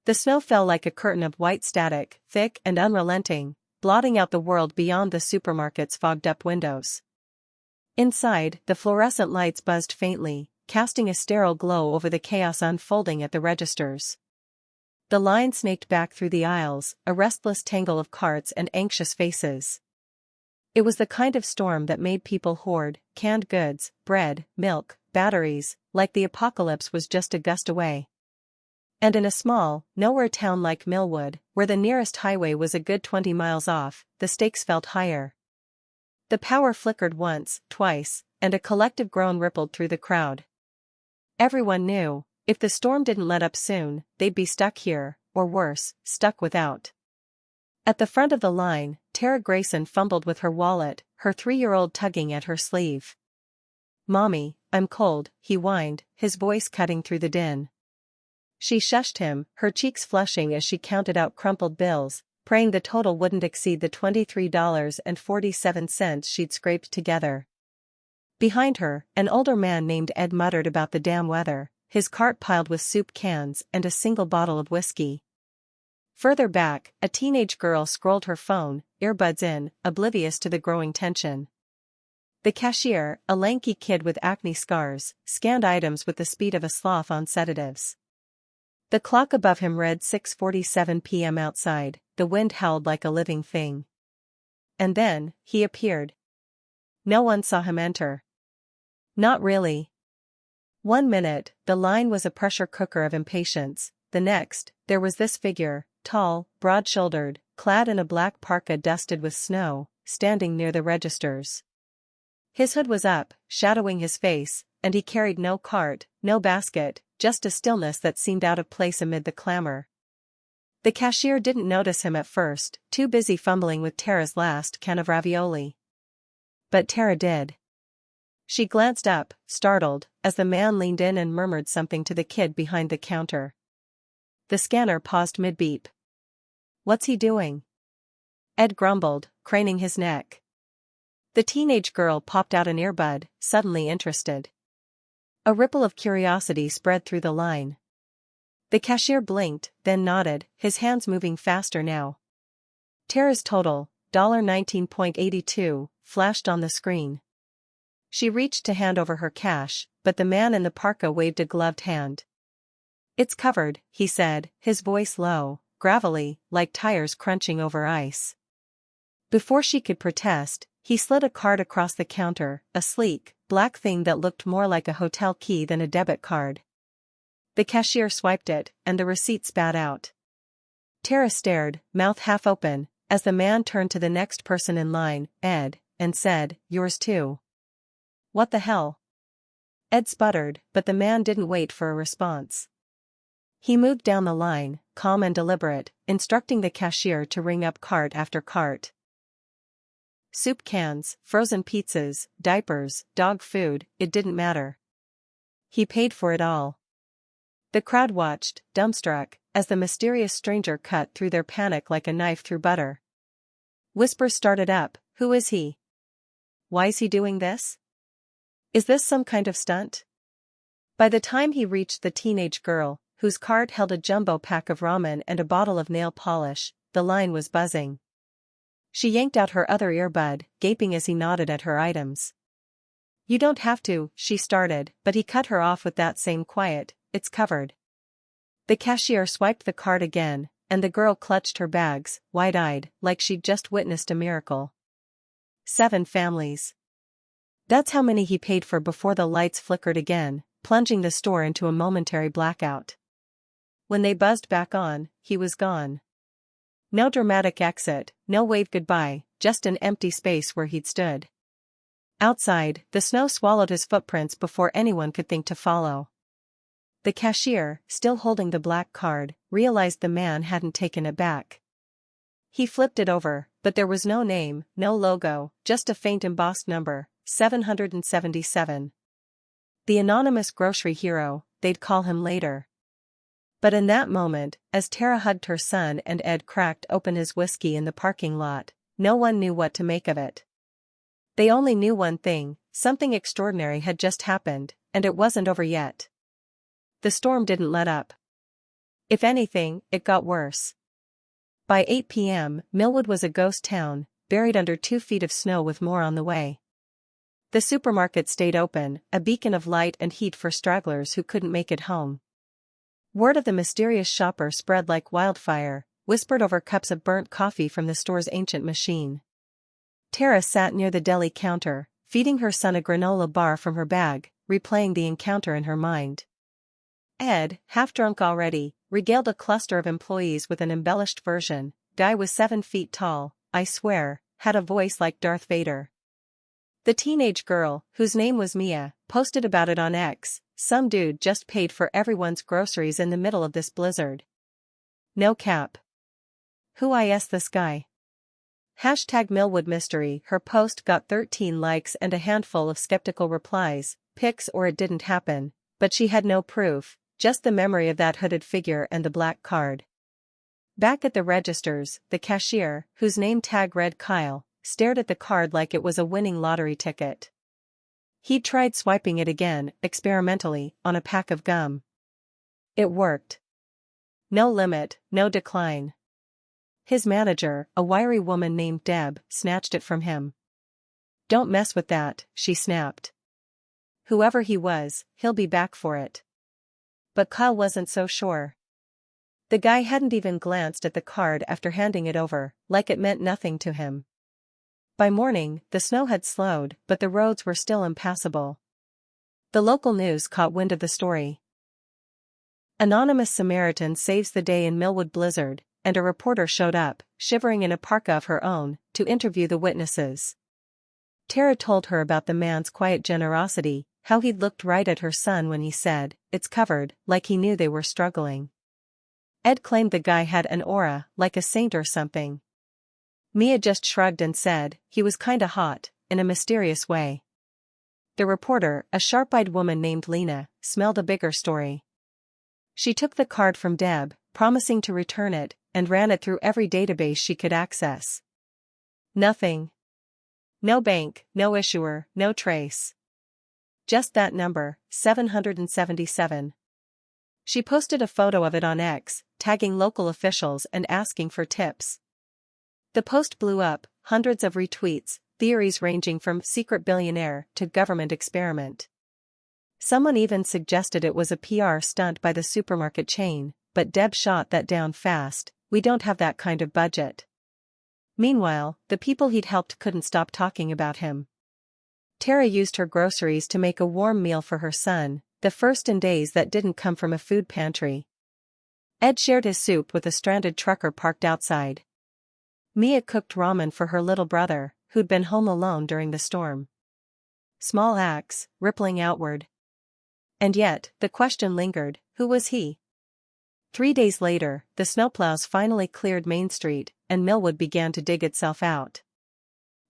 The snow fell like a curtain of white static, thick and unrelenting, blotting out the world beyond the supermarket's fogged-up windows. Inside, the fluorescent lights buzzed faintly, casting a sterile glow over the chaos unfolding at the registers. The line snaked back through the aisles, a restless tangle of carts and anxious faces. It was the kind of storm that made people hoard canned goods, bread, milk, batteries, like the apocalypse was just a gust away. And in a small, nowhere town like Millwood, where the nearest highway was a good 20 miles off, the stakes felt higher. The power flickered once, twice, and a collective groan rippled through the crowd. Everyone knew, if the storm didn't let up soon, they'd be stuck here, or worse, stuck without. At the front of the line, Tara Grayson fumbled with her wallet, her 3-year-old tugging at her sleeve. "Mommy, I'm cold," he whined, his voice cutting through the din. She shushed him, her cheeks flushing as she counted out crumpled bills, praying the total wouldn't exceed the $23.47 she'd scraped together. Behind her, an older man named Ed muttered about the damn weather, his cart piled with soup cans and a single bottle of whiskey. Further back, a teenage girl scrolled her phone, earbuds in, oblivious to the growing tension. The cashier, a lanky kid with acne scars, scanned items with the speed of a sloth on sedatives. The clock above him read 6:47 p.m. outside, the wind howled like a living thing. And then, he appeared. No one saw him enter. Not really. 1 minute, the line was a pressure cooker of impatience, the next, there was this figure, tall, broad-shouldered, clad in a black parka dusted with snow, standing near the registers. His hood was up, shadowing his face, and he carried no cart, no basket, just a stillness that seemed out of place amid the clamor. The cashier didn't notice him at first, too busy fumbling with Tara's last can of ravioli. But Tara did. She glanced up, startled, as the man leaned in and murmured something to the kid behind the counter. The scanner paused mid-beep. "What's he doing?" Ed grumbled, craning his neck. The teenage girl popped out an earbud, suddenly interested. A ripple of curiosity spread through the line. The cashier blinked, then nodded, his hands moving faster now. Tara's total, $19.82, flashed on the screen. She reached to hand over her cash, but the man in the parka waved a gloved hand. "It's covered," he said, his voice low, gravelly, like tires crunching over ice. Before she could protest, he slid a card across the counter, a sleek, black thing that looked more like a hotel key than a debit card. The cashier swiped it, and the receipt spat out. Tara stared, mouth half open, as the man turned to the next person in line, Ed, and said, "Yours too." "What the hell?" Ed sputtered, but the man didn't wait for a response. He moved down the line, calm and deliberate, instructing the cashier to ring up cart after cart. Soup cans, frozen pizzas, diapers, dog food, it didn't matter. He paid for it all. The crowd watched, dumbstruck, as the mysterious stranger cut through their panic like a knife through butter. Whispers started up, "Who is he? Why's he doing this? Is this some kind of stunt?" By the time he reached the teenage girl, whose cart held a jumbo pack of ramen and a bottle of nail polish, the line was buzzing. She yanked out her other earbud, gaping as he nodded at her items. "You don't have to," she started, but he cut her off with that same quiet, "It's covered." The cashier swiped the card again, and the girl clutched her bags, wide-eyed, like she'd just witnessed a miracle. 7 families. That's how many he paid for before the lights flickered again, plunging the store into a momentary blackout. When they buzzed back on, he was gone. No dramatic exit, no wave goodbye, just an empty space where he'd stood. Outside, the snow swallowed his footprints before anyone could think to follow. The cashier, still holding the black card, realized the man hadn't taken it back. He flipped it over, but there was no name, no logo, just a faint embossed number, 777. The anonymous grocery hero, they'd call him later. But in that moment, as Tara hugged her son and Ed cracked open his whiskey in the parking lot, no one knew what to make of it. They only knew one thing, something extraordinary had just happened, and it wasn't over yet. The storm didn't let up. If anything, it got worse. By 8 p.m., Millwood was a ghost town, buried under 2 feet of snow with more on the way. The supermarket stayed open, a beacon of light and heat for stragglers who couldn't make it home. Word of the mysterious shopper spread like wildfire, whispered over cups of burnt coffee from the store's ancient machine. Tara sat near the deli counter, feeding her son a granola bar from her bag, replaying the encounter in her mind. Ed, half-drunk already, regaled a cluster of employees with an embellished version. Guy was 7 feet tall, I swear, had a voice like Darth Vader. The teenage girl, whose name was Mia, posted about it on X. Some dude just paid for everyone's groceries in the middle of this blizzard. No cap. Who is this guy? Hashtag Millwood Mystery. Her post got 13 likes and a handful of skeptical replies, pics or it didn't happen, but she had no proof, just the memory of that hooded figure and the black card. Back at the registers, the cashier, whose name tag read Kyle, stared at the card like it was a winning lottery ticket. He'd tried swiping it again, experimentally, on a pack of gum. It worked. No limit, no decline. His manager, a wiry woman named Deb, snatched it from him. Don't mess with that, she snapped. Whoever he was, he'll be back for it. But Kyle wasn't so sure. The guy hadn't even glanced at the card after handing it over, like it meant nothing to him. By morning, the snow had slowed, but the roads were still impassable. The local news caught wind of the story. Anonymous Samaritan saves the day in Millwood blizzard, and a reporter showed up, shivering in a parka of her own, to interview the witnesses. Tara told her about the man's quiet generosity, how he'd looked right at her son when he said, "It's covered," like he knew they were struggling. Ed claimed the guy had an aura, like a saint or something. Mia just shrugged and said, he was kinda hot, in a mysterious way. The reporter, a sharp-eyed woman named Lena, smelled a bigger story. She took the card from Deb, promising to return it, and ran it through every database she could access. Nothing. No bank, no issuer, no trace. Just that number, 777. She posted a photo of it on X, tagging local officials and asking for tips. The post blew up, hundreds of retweets, theories ranging from secret billionaire to government experiment. Someone even suggested it was a PR stunt by the supermarket chain, but Deb shot that down fast. We don't have that kind of budget. Meanwhile, the people he'd helped couldn't stop talking about him. Tara used her groceries to make a warm meal for her son, the first in days that didn't come from a food pantry. Ed shared his soup with a stranded trucker parked outside. Mia cooked ramen for her little brother, who'd been home alone during the storm. Small acts, rippling outward. And yet, the question lingered, who was he? 3 days later, the snowplows finally cleared Main Street, and Millwood began to dig itself out.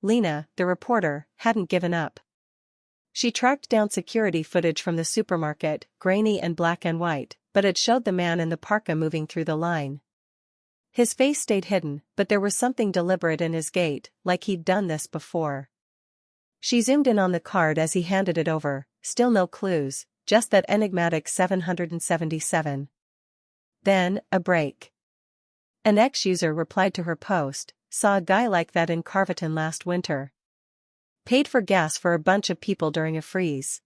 Lena, the reporter, hadn't given up. She tracked down security footage from the supermarket, grainy and black and white, but it showed the man in the parka moving through the line. His face stayed hidden, but there was something deliberate in his gait, like he'd done this before. She zoomed in on the card as he handed it over, still no clues, just that enigmatic 777. Then, a break. An ex-user replied to her post, saw a guy like that in Carverton last winter. Paid for gas for a bunch of people during a freeze.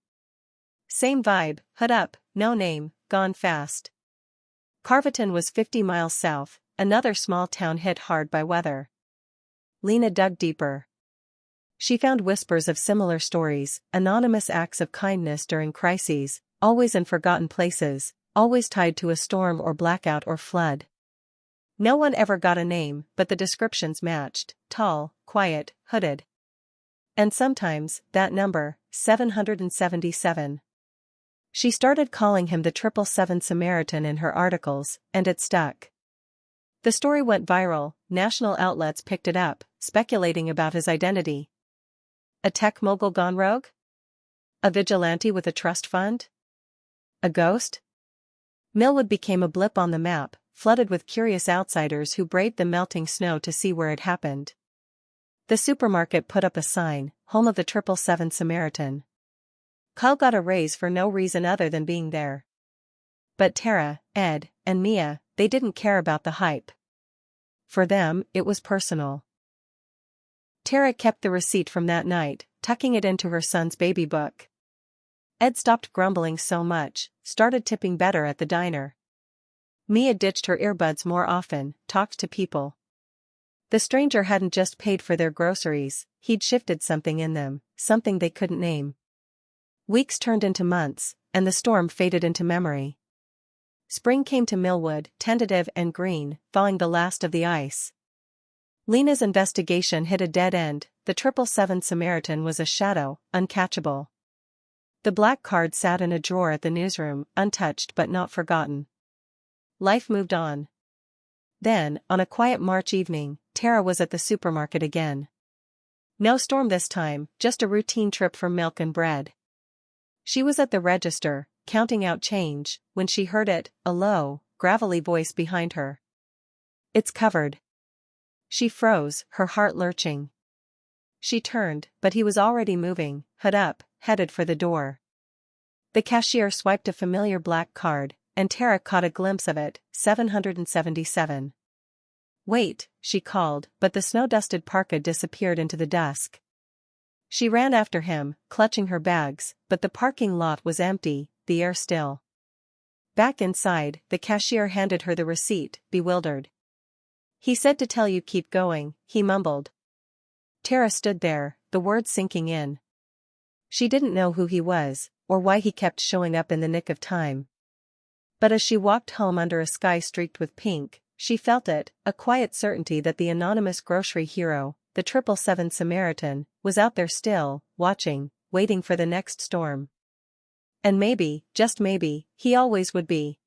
Same vibe, hood up, no name, gone fast. Carverton was 50 miles south, another small town hit hard by weather. Lena dug deeper. She found whispers of similar stories, anonymous acts of kindness during crises, always in forgotten places, always tied to a storm or blackout or flood. No one ever got a name, but the descriptions matched: tall, quiet, hooded. And sometimes, that number, 777. She started calling him the Triple Seven Samaritan in her articles, and it stuck. The story went viral, national outlets picked it up, speculating about his identity. A tech mogul gone rogue? A vigilante with a trust fund? A ghost? Millwood became a blip on the map, flooded with curious outsiders who braved the melting snow to see where it happened. The supermarket put up a sign, home of the 777 Samaritan. Kyle got a raise for no reason other than being there. But Tara, Ed, and Mia, they didn't care about the hype. For them, it was personal. Tara kept the receipt from that night, tucking it into her son's baby book. Ed stopped grumbling so much, started tipping better at the diner. Mia ditched her earbuds more often, talked to people. The stranger hadn't just paid for their groceries, he'd shifted something in them, something they couldn't name. Weeks turned into months, and the storm faded into memory. Spring came to Millwood, tentative and green, thawing the last of the ice. Lena's investigation hit a dead end. The 777 Samaritan was a shadow, uncatchable. The black card sat in a drawer at the newsroom, untouched but not forgotten. Life moved on. Then, on a quiet March evening, Tara was at the supermarket again. No storm this time, just a routine trip for milk and bread. She was at the register, counting out change, when she heard a low, gravelly voice behind her. "It's covered." She froze, her heart lurching. She turned, but he was already moving, hood up, headed for the door. The cashier swiped a familiar black card, and Tara caught a glimpse of it, 777. "Wait," she called, but the snow-dusted parka disappeared into the dusk. She ran after him, clutching her bags, but the parking lot was empty, the air still. Back inside, the cashier handed her the receipt, bewildered. "He said to tell you keep going," he mumbled. Tara stood there, the words sinking in. She didn't know who he was, or why he kept showing up in the nick of time. But as she walked home under a sky streaked with pink, she felt a quiet certainty that the anonymous grocery hero, the 777 Samaritan, was out there still, watching, waiting for the next storm. And maybe, just maybe, he always would be.